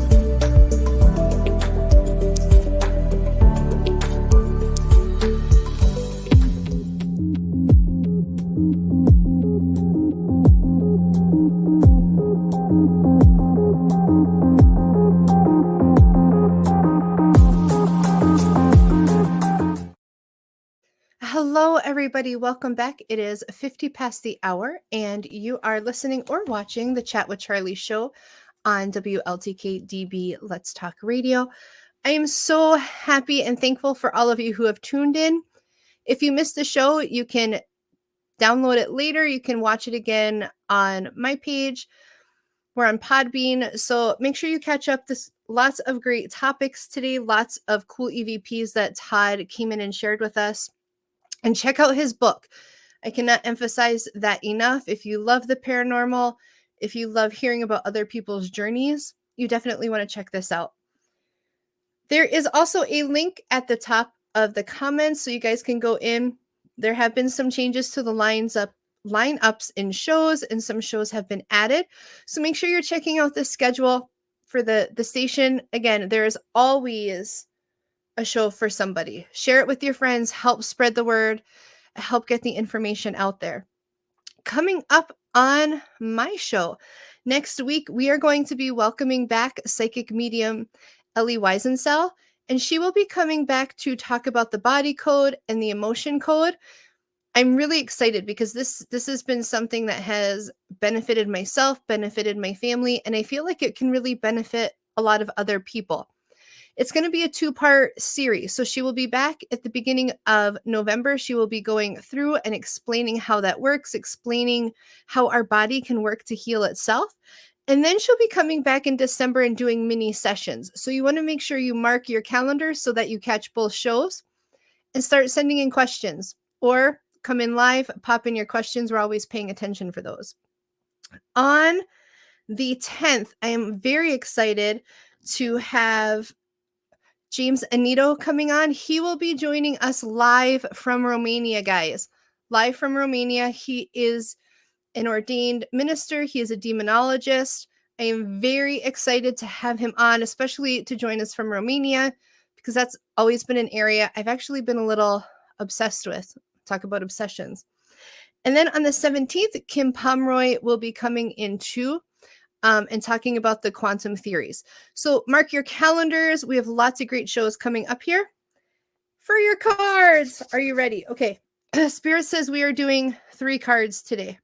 Hello, everybody. Welcome back. It is 50 past the hour, and you are listening or watching the Chat with Charlie show on WLTK-DB Let's Talk Radio. I am so happy and thankful for all of you who have tuned in. If you missed the show, you can download it later. You can watch it again on my page. We're on Podbean, so make sure you catch up. This lots of great topics today, lots of cool EVPs that Todd came in and shared with us. And check out his book. I cannot emphasize that enough. If you love the paranormal, if you love hearing about other people's journeys, you definitely want to check this out. There is also a link at the top of the comments so you guys can go in. There have been some changes to the lineups in shows, and some shows have been added. So make sure you're checking out the schedule for the station. Again, there is always a show for somebody. Share it with your friends, help spread the word, help get the information out there. Coming up on my show next week, we are going to be welcoming back psychic medium Ellie Weisensell, and she will be coming back to talk about the body code and the emotion code. I'm really excited because this has been something that has benefited myself, benefited my family, and I feel like it can really benefit a lot of other people. It's going to be a 2-part series. So she will be back at the beginning of November. She will be going through and explaining how that works, explaining how our body can work to heal itself. And then she'll be coming back in December and doing mini sessions. So you want to make sure you mark your calendar so that you catch both shows and start sending in questions, or come in live, pop in your questions. We're always paying attention for those. On the 10th, I am very excited to have James Anito coming on. He will be joining us live from Romania, guys. Live from Romania. He is an ordained minister. He is a demonologist. I am very excited to have him on, especially to join us from Romania, because that's always been an area I've actually been a little obsessed with. Talk about obsessions. And then on the 17th, Kim Pomeroy will be coming in too. And talking about the quantum theories. So mark your calendars. We have lots of great shows coming up here. For your cards, are you ready? Okay. Spirit says we are doing 3 cards today.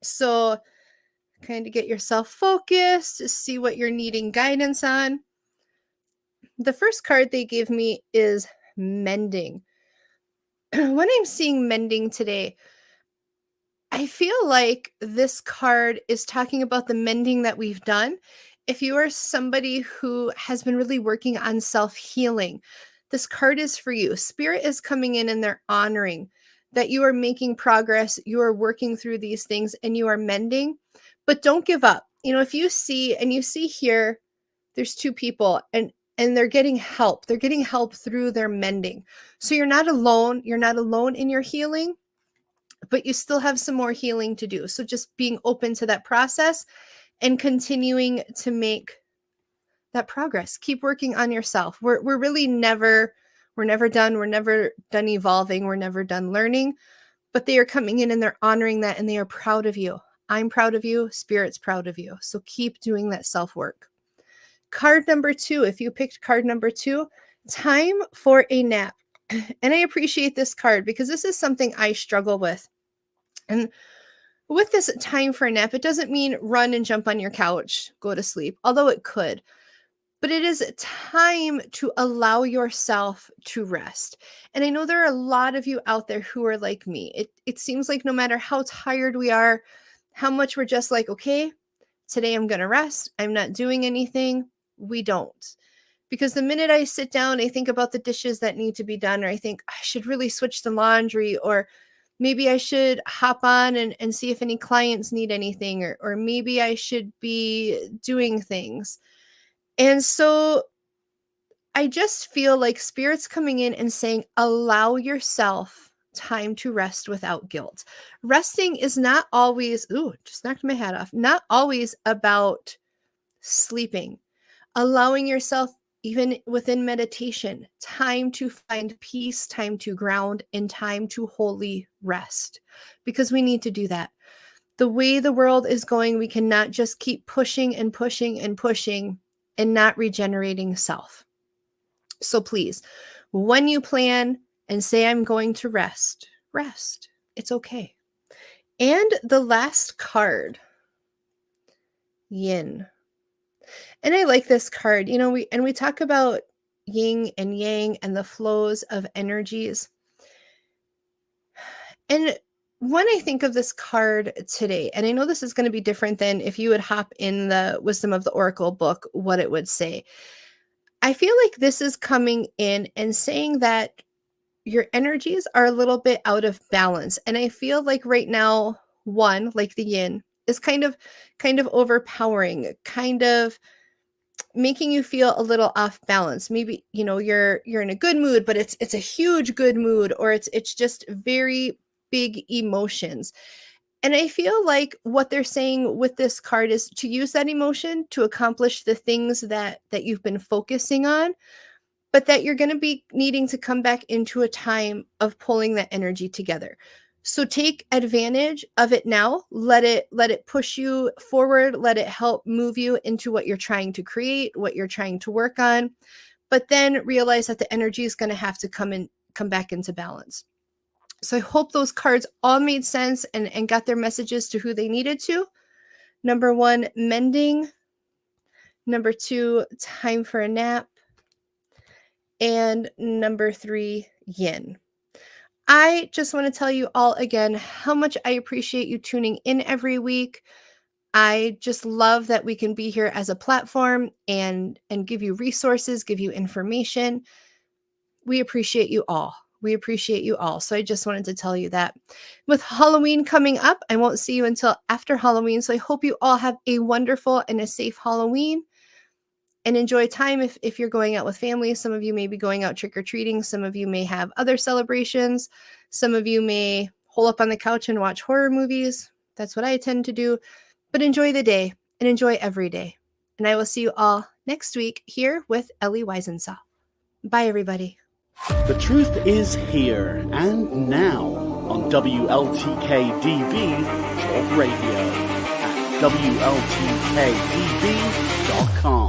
So kind of get yourself focused, see what you're needing guidance on. The first card they gave me is mending. When I'm seeing mending today, I feel like this card is talking about the mending that we've done. If you are somebody who has been really working on self-healing, this card is for you. Spirit is coming in and they're honoring that you are making progress, you are working through these things, and you are mending, but don't give up. You know, if you see, and you see here, there's 2 people and they're getting help. They're getting help through their mending. So you're not alone. You're not alone in your healing, but you still have some more healing to do. So just being open to that process and continuing to make that progress. Keep working on yourself. We're really never done. We're never done evolving. We're never done learning. but they are coming in and they're honoring that and they are proud of you. I'm proud of you. Spirit's proud of you. So keep doing that self-work. Card number 2, if you picked card number 2, time for a nap. And I appreciate this card because this is something I struggle with. And with this time for a nap, it doesn't mean run and jump on your couch, go to sleep, although it could. But it is time to allow yourself to rest. And I know there are a lot of you out there who are like me. It seems like no matter how tired we are, how much we're just like, okay, today I'm going to rest. I'm not doing anything. We don't. Because the minute I sit down, I think about the dishes that need to be done, or I think I should really switch the laundry, or maybe I should hop on and see if any clients need anything, or maybe I should be doing things. And so I just feel like Spirit's coming in and saying, allow yourself time to rest without guilt. Resting is not always, just knocked my hat off, not always about sleeping. Allowing yourself, even within meditation, time to find peace, time to ground, and time to wholly rest. Because we need to do that. The way the world is going, we cannot just keep pushing and pushing and pushing and not regenerating self. So please, when you plan and say, I'm going to rest, rest. It's okay. And the last card, Yin. And I like this card. You know, we talk about yin and yang and the flows of energies. And when I think of this card today, and I know this is going to be different than if you would hop in the Wisdom of the Oracle book, what it would say. I feel like this is coming in and saying that your energies are a little bit out of balance. And I feel like right now, one, like the yin, is kind of overpowering, kind of making you feel a little off balance. Maybe, you know, you're in a good mood, but it's a huge good mood, or it's just very big emotions. And I feel like what they're saying with this card is to use that emotion to accomplish the things that you've been focusing on, but that you're going to be needing to come back into a time of pulling that energy together. So take advantage of it now. Let it push you forward. Let it help move you into what you're trying to create, what you're trying to work on. But then realize that the energy is going to have to come back into balance. So I hope those cards all made sense and got their messages to who they needed to. Number 1, mending. Number 2, time for a nap. And number 3, yin. I just want to tell you all again how much I appreciate you tuning in every week. I just love that we can be here as a platform and give you resources, give you information. We appreciate you all. We appreciate you all. So I just wanted to tell you that. With Halloween coming up, I won't see you until after Halloween. So I hope you all have a wonderful and a safe Halloween. And enjoy time if you're going out with family. Some of you may be going out trick-or-treating. Some of you may have other celebrations. Some of you may hole up on the couch and watch horror movies. That's what I tend to do. But enjoy the day and enjoy every day. And I will see you all next week here with Ellie Weisensaw. Bye, everybody. The truth is here and now on WLTK-DB Talk Radio at WLTK-DB.com.